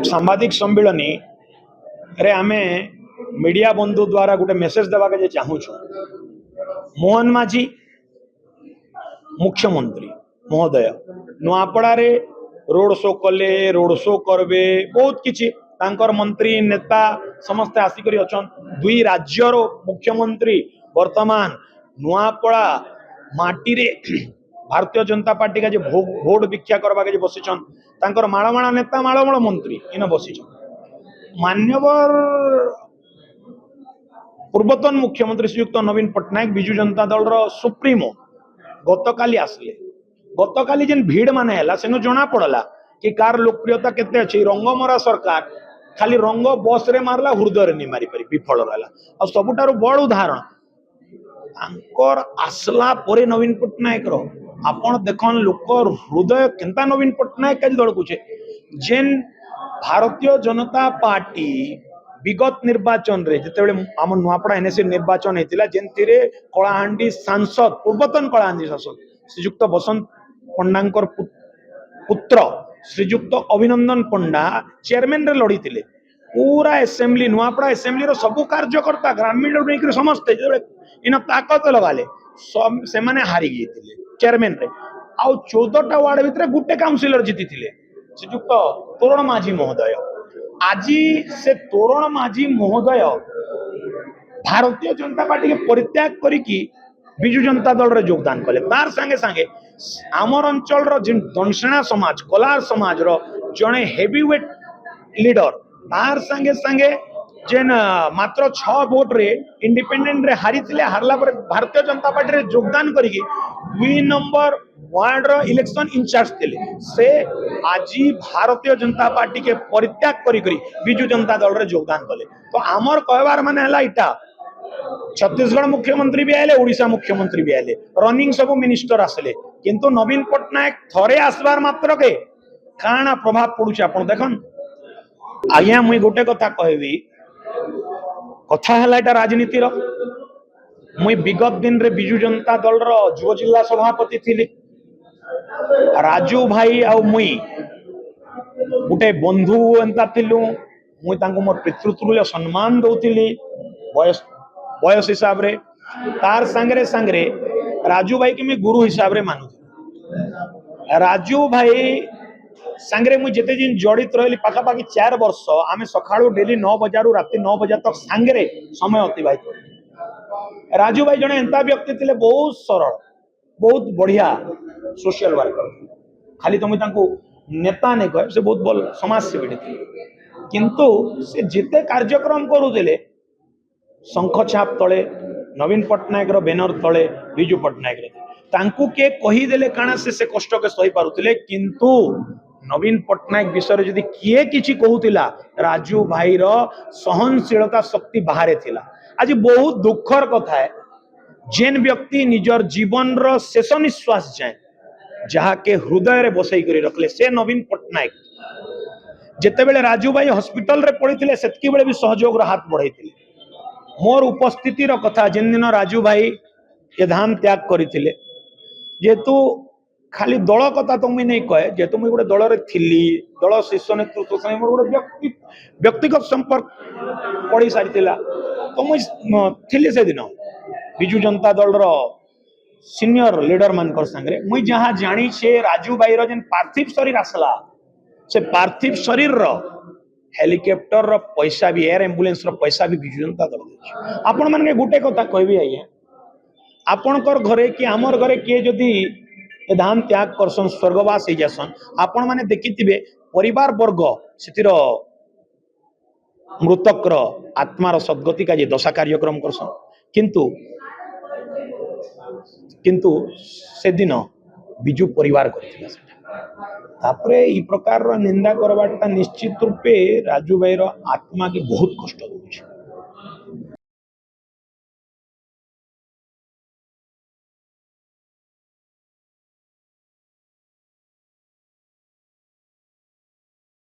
सांबादिक सम्मिलनी रे आमे मीडिया बंधु द्वारा गोटे मेसेज देवाके जे चाहूँ मोहन माझी मुख्यमंत्री महोदय नुआपड़ा रे रोड शो कले रोड शो करबे बहुत किछि तांकर मंत्री नेता समस्ते आसिकरी अछन दुई राज्यर मुख्यमंत्री वर्तमान नुआपड़ा माटी रे भारतीय जनता पार्टी का जे भोट भिक्षा करबा के जे बसिछन तांकर माळमाळ नेता माळमाळ मंत्री इन बसिछन मान्यवर पूर्वतन मुख्यमंत्री श्रीयुक्त नवीन पट्टनायक विजु जनता दल रो सुप्रीमो गतकाली आसले गतकाली जेन भीड़ माने हैला सेनो जना पड़ला कि कार लोकप्रियता केते अछि रंगमरा सरकार खाली रंग बस रे मारला हृदय रे नि मारी पारी विफल रहला आ सबुटारो बड़ उदाहरण आंकर आसला परे नवीन पट्टनायक रो आपण देखन लोक हृदय केनता नवीन पट्टनायक के दळकुचे जेन भारतीय जनता पार्टी विगत निर्वाचन रे जेतेबेले आम नुआपड़ा एनएससी निर्वाचन हेतिला जेंतिरे कलाहांडी सांसद पूर्वतन कलाहांडी सांसद श्रीयुक्त बसंत पंडांकर पुत्र श्रीयुक्त अभिनंदन पंडा चेयरमैन रे लड़ी थिले पूरा असेंबली नुआपड़ा असेंबली रो सब कार्यकर्ता ग्रामीण रो समस्त इन ताकत लगाले से माने हारि गई चेयरमैन रे आउ 14टा वार्ड भितर गुटे काउंसिलर जीति थिले श्रीयुक्त तोरण माझी महोदय आज से तोरण माझी महोदय भारतीय जनता पार्टी के परित्याग करिकी विजु जनता दल रे योगदान कले तार संगे संगे आमर अंचल रो जिन दनसेना समाज कलार समाज रो जने हेवीवेट लीडर तार संगे संगे जेन मात्र 6 वोट रे इंडिपेंडेंट रे हारी थिले हारला पर भारतीय जनता पार्टी रे योगदान करिकी 2 नंबर वार्ड रो इलेक्शन इंचार्ज थिले से आज भारतीय जनता पार्टी के परित्याग करी करी विजु जनता दल रे योगदान कले तो आमर कहबार माने हला इटा छत्तीसगढ़ मुख्यमंत्री भी आले ओडिशा मुख्यमंत्री भी आले रनिंग सब मिनिस्टर आसले किंतु नवीन पट्टनायक थरे आसबार मात्र के काना प्रभाव पड़ुछ आपण देखन आज्ञा मुई गोटे कथा कहबी कथा हला इटा राजनीति रो मुई विगत दिन रे विजु जनता दल रो युव जिला सभापति थिली राजू भाई आ मुई गोटे बंधु एंता थिलु मुई तांको मोर पितृतुल्य सम्मान दउतिली बयस हिसाब रे तार संगरे संगरे राजू भाई के मैं गुरु हिसाब रे मानु राजू भाई संगरे मुई जेते दिन जड़ित रहली पाखा पाखी 4 वर्ष आमे सखाळू डेली 9 बजे रु राती 9 बजे तक संगरे समय अतिबाहित राजू भाई जने एंता व्यक्ति थिले बहुत सरल बहुत बढ़िया सोशल वर्कर खाली तुम तांको नेता नहीं कह से बहुत भल समाज सेवी थे किंतु से जिते कार्यक्रम करुले शंख छाप तले नवीन पट्टनायक रो बैनर तले विजु पट्टनायक तांको के कहीदेले काना से कष्ट के सही पारुतिले किंतु नवीन पट्टनायक विषय जदि किए किछि कहूतिला राजू भाई रो सहनशीलता शक्ति बाहरे थिला आज बहुत दुखर कथा है जेन व्यक्ति निजर जीवन रो शेष निश्वास जाए जहा के हृदय रे बसई करी रखले से नवीन पट्टनायक जेते बेले राजू भाई हॉस्पिटल रे पड़ीथिले सेतकी बेले भी सहयोग रो हाथ बढ़ाइथिले मोर उपस्थिति रो कथा जिन दिन राजू भाई ये धाम त्याग करिथिले जेतु खाली दल कथा तो मुई नहीं कहे जेतु मुई गोटे दल रे थिली दल शीर्ष नेतृत्व संगे मोर गोटे व्यक्तिगत संपर्क पड़ी सारिथिला तो मुई थिली से दिन विजु जनता दल रो सीनियर लीडर मानकर संगे मुई जहां जानी छे राजू भाई रो जेन पार्थिव शरीर आसला से पार्थिव शरीर रो हेलिकॉप्टर रो पैसा भी एयर एम्बुलेंस रो पैसा भी विजु जनता दल दे आपण माने गुटे कथा कहबी आज्ञा आपणकर घरे कि आमर घरे किए जदि धाम त्याग करसन स्वर्गवास हो जासन आपण माने देखिथिबे परिवार वर्ग सेतिर मृतक रो आत्मार सद्गति का जे दशा कार्यक्रम करसन किंतु से दिन विजु परिवार करथिला तापरे ई प्रकार रो निंदा करबाटा निश्चित रूपे राजू भाई रो आत्मा के बहुत कष्ट होउछ।